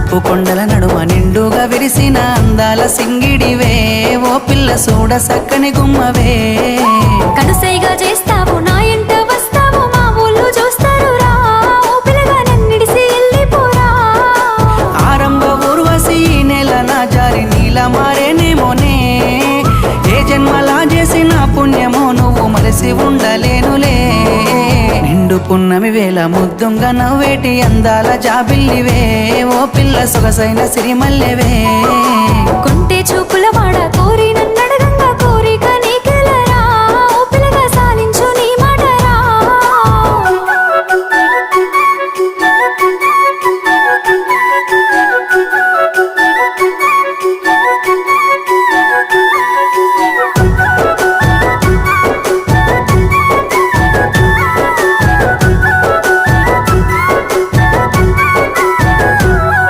నలుపు కొండల నడుమ నిండుగా విరిసిన అందాల సింగిడివే ఓ పిల్ల సూడ సక్కని గుమ్మవే కనుసైగా చేస్తావు నా ఎంట వస్తావు మా ఊళ్ళు చూస్తారు రా ఓ పిల్లగా నన్నిడిసి వెళ్ళిపోరా ఆరంభ ఊర్వశి ఈ నెల నా జారి నీల మారేనేమోనే ఏ జన్మలా చేసిన పుణ్యమో నువ్వు మరసి ఉండలేనులే నిండు పున్నమి వేళ ముద్దుంగా నవ్వేటి అందాల జాబిల్లివే ఓ పిల్ల సొగసైన సిరిమల్లెవే